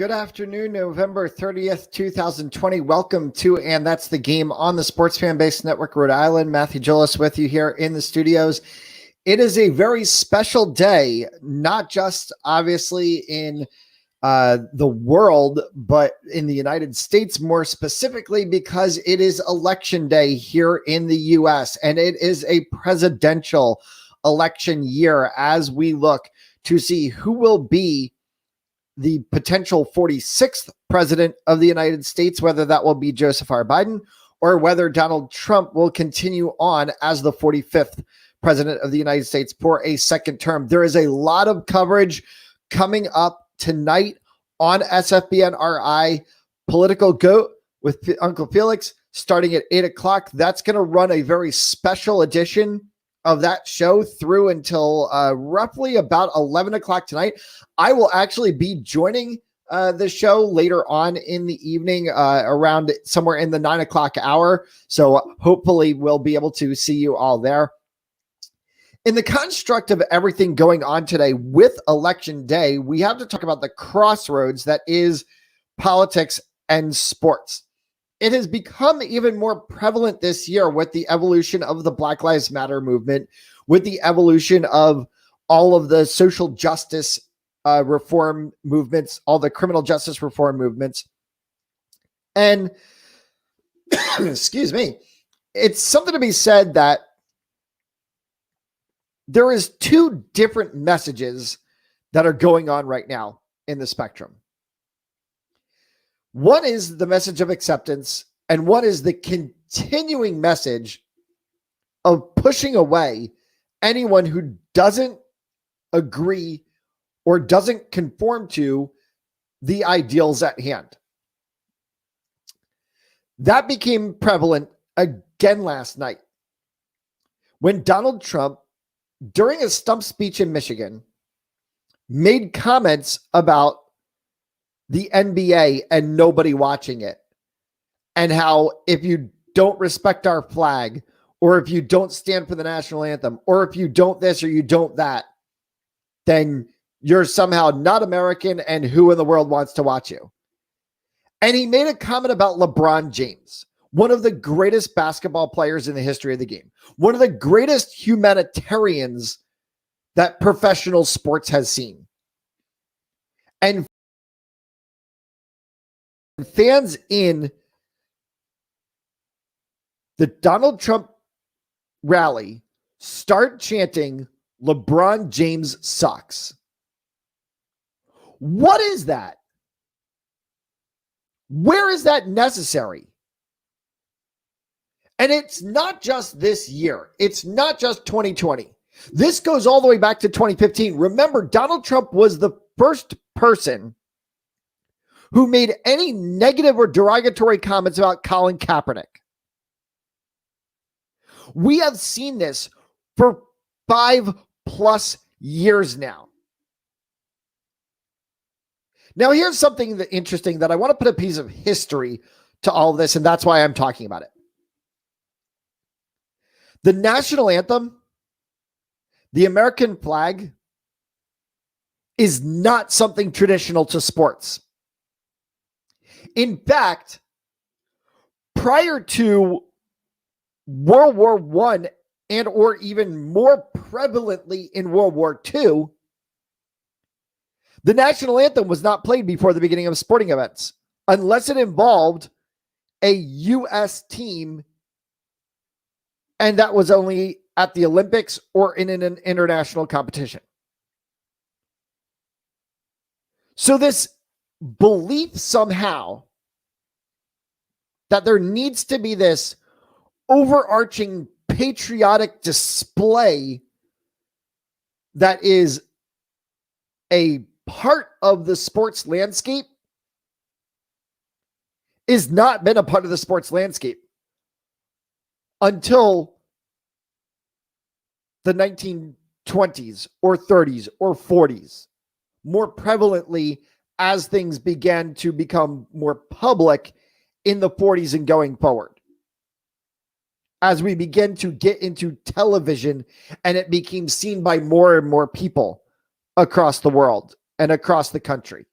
Good afternoon, November 30th, 2020. Welcome to And That's the Game on the Sports Fan Base Network, Rhode Island. Matthew Gillis with you here in the studios. It is a very special day, not just obviously in the world, but in the United States more specifically, because it is election day here in the U.S. and it is a presidential election year as we look to see who will be the potential 46th president of the United States, whether that will be Joseph R. Biden or whether Donald Trump will continue on as the 45th president of the United States for a second term. There is a lot of coverage coming up tonight on SFBN RI, Political Goat with Uncle Felix, starting at 8 o'clock. That's going to run a very special edition of that show through until roughly about 11 o'clock tonight. I will actually be joining the show later on in the evening around somewhere in the 9 o'clock hour. So hopefully we'll be able to see you all there. In the construct of everything going on today with Election Day, we have to talk about the crossroads that is politics and sports. It has become even more prevalent this year with the evolution of the Black Lives Matter movement, with the evolution of all of the social justice reform movements, all the criminal justice reform movements. And excuse me, it's something to be said that there is two different messages that are going on right now in the spectrum. One is the message of acceptance, and one is the continuing message of pushing away anyone who doesn't agree or doesn't conform to the ideals at hand. That became prevalent again last night when Donald Trump, during a stump speech in Michigan, made comments about the NBA and nobody watching it, and how if you don't respect our flag, or if you don't stand for the national anthem, or if you don't this or you don't that, then you're somehow not American, and who in the world wants to watch you? And he made a comment about LeBron James, one of the greatest basketball players in the history of the game, one of the greatest humanitarians that professional sports has seen. And fans in the Donald Trump rally start chanting, LeBron James sucks. What is that? Where is that necessary? And it's not just this year. It's not just 2020. This goes all the way back to 2015. Remember, Donald Trump was the first person who made any negative or derogatory comments about Colin Kaepernick. We have seen this for 5+ years now. Now, here's something interesting that I want to put a piece of history to all of this, and that's why I'm talking about it. The national anthem, the American flag, is not something traditional to sports. In fact, prior to World War I, and or even more prevalently in World War II, the national anthem was not played before the beginning of sporting events unless it involved a U.S. team, and that was only at the Olympics or in an international competition. So this belief somehow that there needs to be this overarching patriotic display that is a part of the sports landscape is not been a part of the sports landscape until the 1920s or 30s or 40s, more prevalently as things began to become more public in the 40s and going forward. As we begin to get into television and it became seen by more and more people across the world and across the country.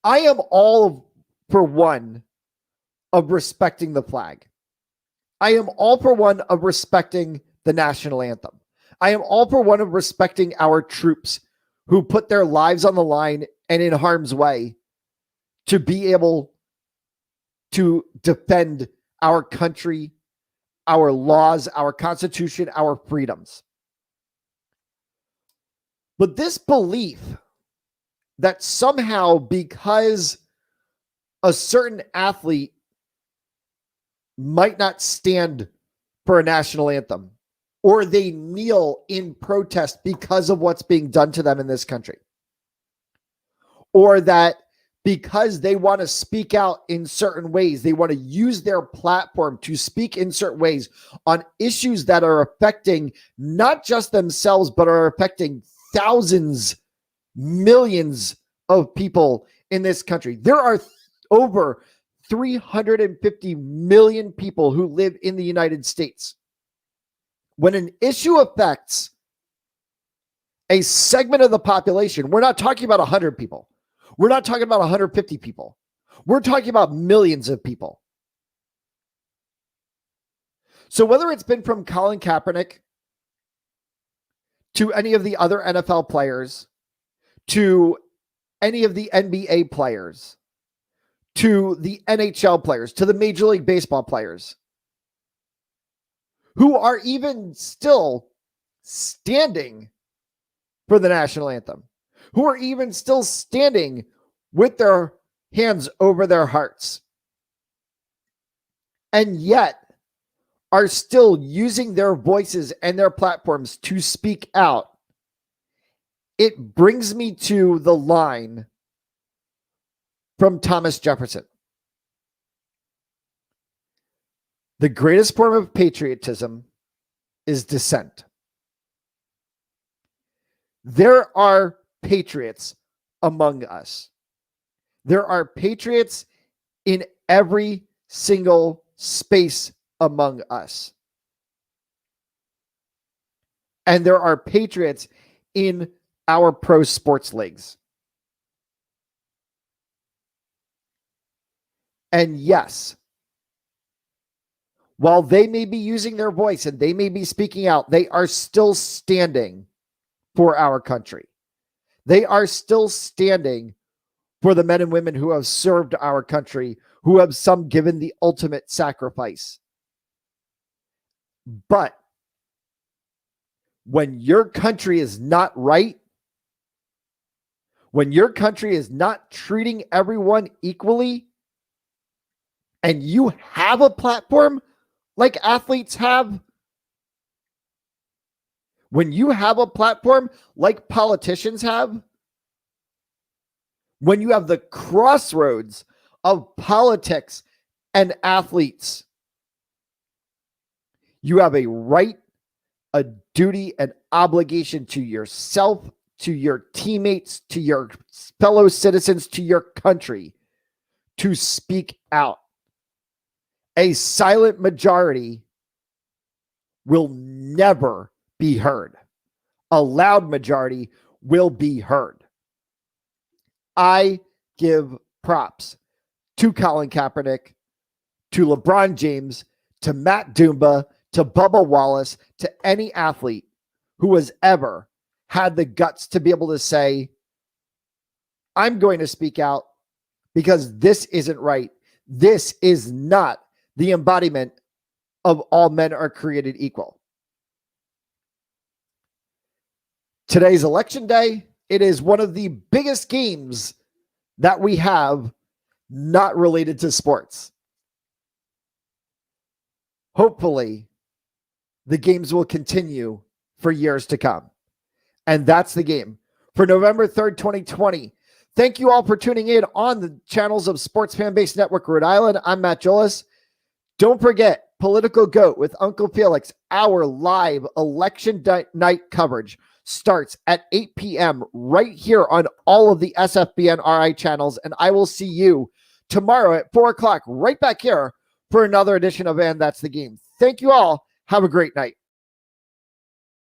I am all for one of respecting the flag. I am all for one of respecting the national anthem. I am all for one of respecting our troops who put their lives on the line and in harm's way to be able to defend our country, our laws, our Constitution, our freedoms. But this belief that somehow because a certain athlete might not stand for a national anthem, or they kneel in protest because of what's being done to them in this country, or that because they want to speak out in certain ways, they want to use their platform to speak in certain ways on issues that are affecting not just themselves, but are affecting thousands, millions of people in this country. There are over 350 million people who live in the United States. When an issue affects a segment of the population, we're not talking about 100 people. We're not talking about 150 people. We're talking about millions of people. So whether it's been from Colin Kaepernick to any of the other NFL players, to any of the NBA players, to the NHL players, to the Major League Baseball players, who are even still standing for the national anthem, who are even still standing with their hands over their hearts, and yet are still using their voices and their platforms to speak out. It brings me to the line from Thomas Jefferson. The greatest form of patriotism is dissent. There are patriots among us. There are patriots in every single space among us. And there are patriots in our pro sports leagues. And yes, while they may be using their voice and they may be speaking out, they are still standing for our country. They are still standing for the men and women who have served our country, who have some given the ultimate sacrifice. But when your country is not right, when your country is not treating everyone equally, and you have a platform like athletes have, when you have a platform like politicians have, when you have the crossroads of politics and athletes, you have a right, a duty, an obligation to yourself, to your teammates, to your fellow citizens, to your country to speak out. A silent majority will never be heard. A loud majority will be heard. I give props to Colin Kaepernick, to LeBron James, to Matt Dumba, to Bubba Wallace, to any athlete who has ever had the guts to be able to say, I'm going to speak out because this isn't right. This is not the embodiment of all men are created equal. Today's election day. It is one of the biggest games that we have not related to sports. Hopefully, the games will continue for years to come. And that's the game for November 3rd, 2020. Thank you all for tuning in on the channels of Sports Fan Base Network Rhode Island. I'm Matt Jolas. Don't forget Political Goat with Uncle Felix. Our live election night coverage starts at 8 p.m. right here on all of the SFBN RI channels. And I will see you tomorrow at 4 o'clock right back here for another edition of And That's the Game. Thank you all. Have a great night.